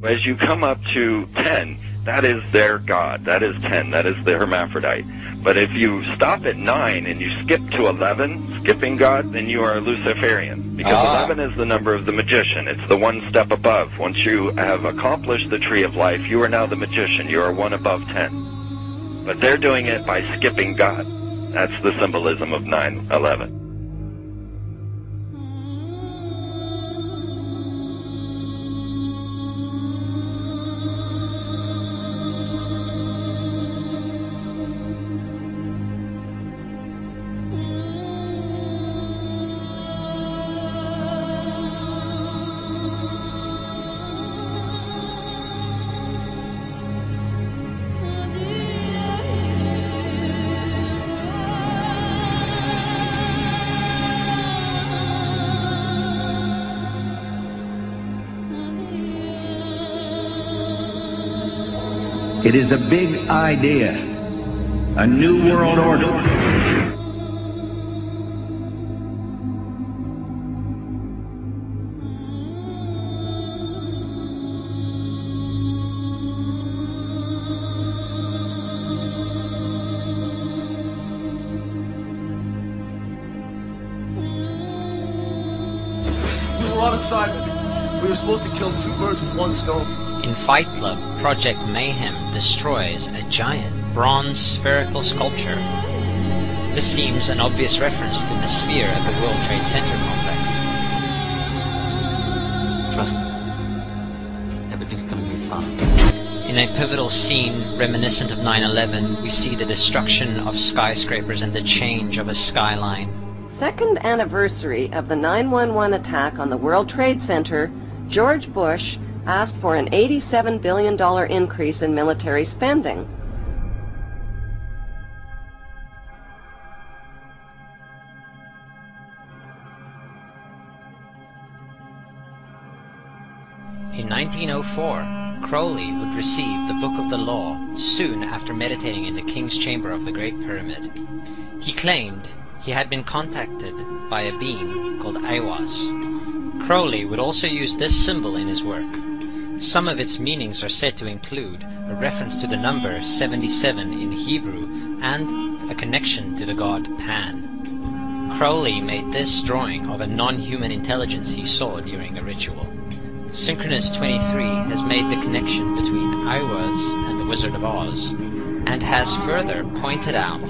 As you come up to 10, that is their god. That is 10. That is the hermaphrodite. But if you stop at 9 and you skip to 11, skipping God, then you are a Luciferian. Because 11 is the number of the magician. It's the one step above. Once you have accomplished the tree of life, you are now the magician. You are one above 10. But they're doing it by skipping God. That's the symbolism of 9/11. It is a big idea, a new world order. We were on assignment. We were supposed to kill 2 birds with 1 stone. In Fight Club, Project Mayhem destroys a giant bronze spherical sculpture. This seems an obvious reference to the sphere at the World Trade Center complex. Trust me, everything's gonna be fine. In a pivotal scene reminiscent of 9/11, we see the destruction of skyscrapers and the change of a skyline. Second anniversary of the 9/11 attack on the World Trade Center, George Bush asked for an $87 billion increase in military spending. In 1904, Crowley would receive the Book of the Law soon after meditating in the King's Chamber of the Great Pyramid. He claimed he had been contacted by a being called Aiwass. Crowley would also use this symbol in his work. Some of its meanings are said to include a reference to the number 77 in Hebrew and a connection to the god Pan. Crowley made this drawing of a non-human intelligence he saw during a ritual. Synchronous 23 has made the connection between Aiwass and the Wizard of Oz, and has further pointed out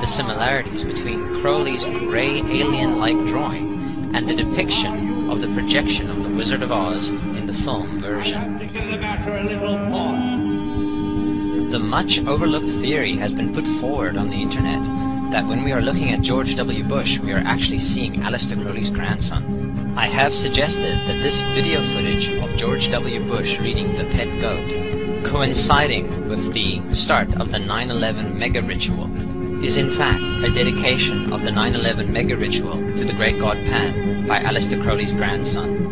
the similarities between Crowley's grey alien-like drawing and the depiction of the projection of the Wizard of Oz in the film version. The much overlooked theory has been put forward on the internet that when we are looking at George W. Bush, we are actually seeing Aleister Crowley's grandson. I have suggested that this video footage of George W. Bush reading The Pet Goat, coinciding with the start of the 9/11 mega ritual, is in fact a dedication of the 9/11 mega ritual to the great god Pan by Aleister Crowley's grandson.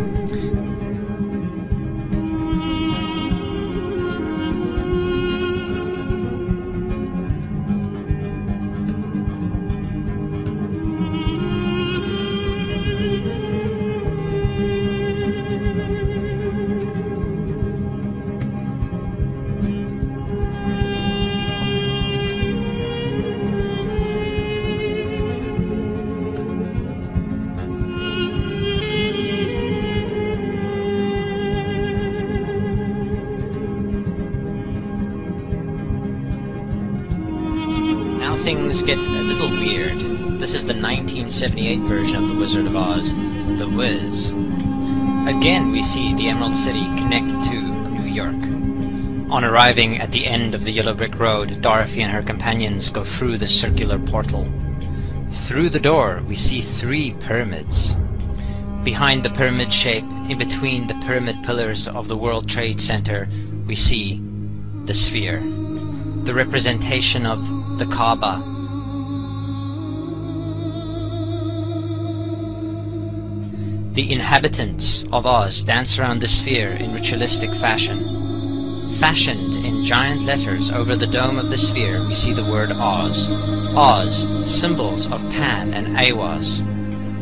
Things get a little weird. This is the 1978 version of The Wizard of Oz, The Wiz. Again we see the Emerald City connected to New York. On arriving at the end of the Yellow Brick Road, Dorothy and her companions go through the circular portal. Through the door we see 3 pyramids. Behind the pyramid shape, in between the pyramid pillars of the World Trade Center, we see the sphere, the representation of the Kaaba. The inhabitants of Oz dance around the sphere in ritualistic fashion. Fashioned in giant letters over the dome of the sphere, we see the word Oz. Oz, symbols of Pan and Aiwass,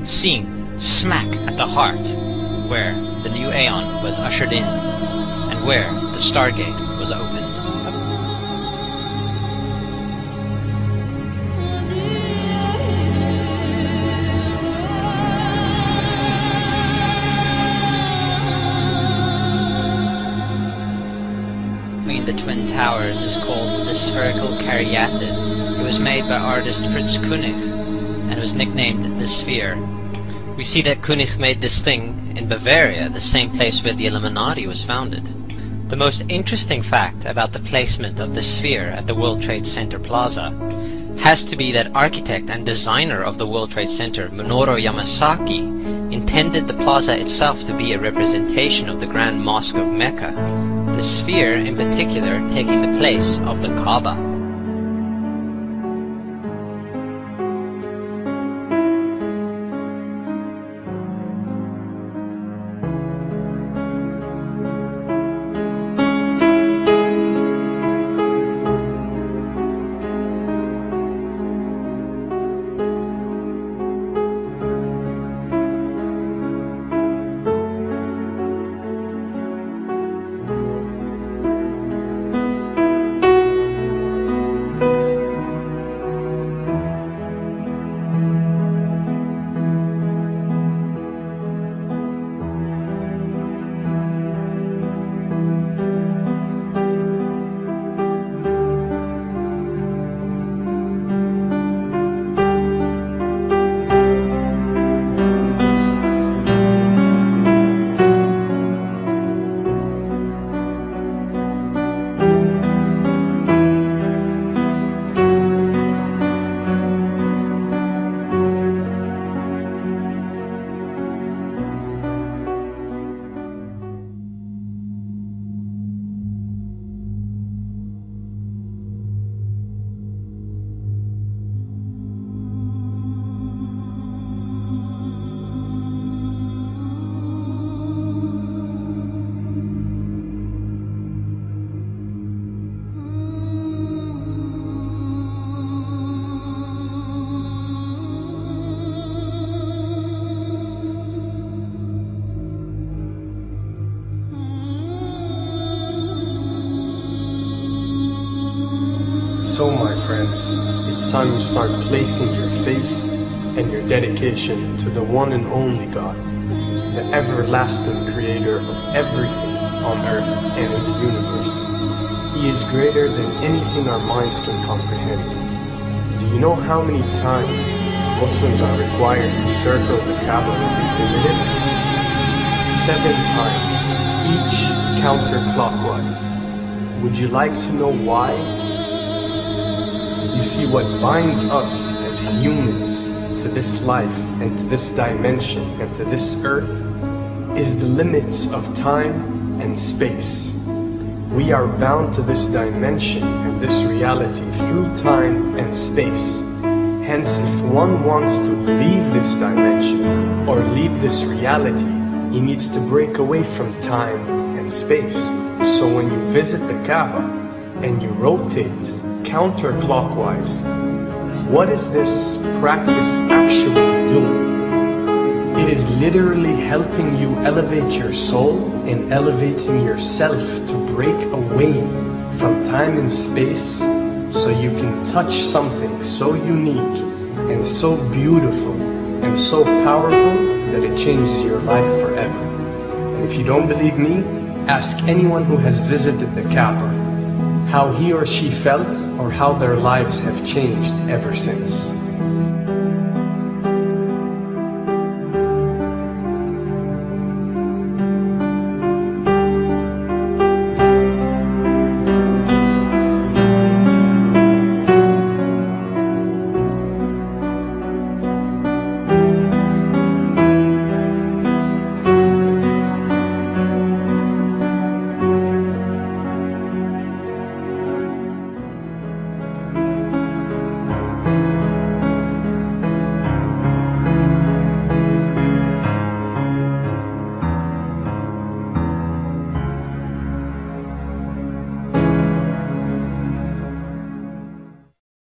seen smack at the heart where the new Aeon was ushered in, and and where the Stargate was opened. Between the Twin Towers is called the Spherical Caryatid. It was made by artist Fritz Koenig and was nicknamed the Sphere. We see that Koenig made this thing in Bavaria, the same place where the Illuminati was founded. The most interesting fact about the placement of the Sphere at the World Trade Center Plaza has to be that architect and designer of the World Trade Center, Minoru Yamasaki, intended the plaza itself to be a representation of the Grand Mosque of Mecca, the Sphere in particular taking the place of the Kaaba. So, my friends, it's time you start placing your faith and your dedication to the one and only God, the everlasting creator of everything on earth and in the universe. He is greater than anything our minds can comprehend. Do you know how many times Muslims are required to circle the Kaaba when they visit it? 7 times, each counterclockwise. Would you like to know why? You see, what binds us as humans to this life and to this dimension and to this earth is the limits of time and space. We are bound to this dimension and this reality through time and space. Hence, if one wants to leave this dimension or leave this reality, he needs to break away from time and space. So when you visit the Kaaba and you rotate counterclockwise, what is this practice actually doing? It is literally helping you elevate your soul and elevating yourself to break away from time and space so you can touch something so unique and so beautiful and so powerful that it changes your life forever. And if you don't believe me, ask anyone who has visited the Kaaba how he or she felt or how their lives have changed ever since.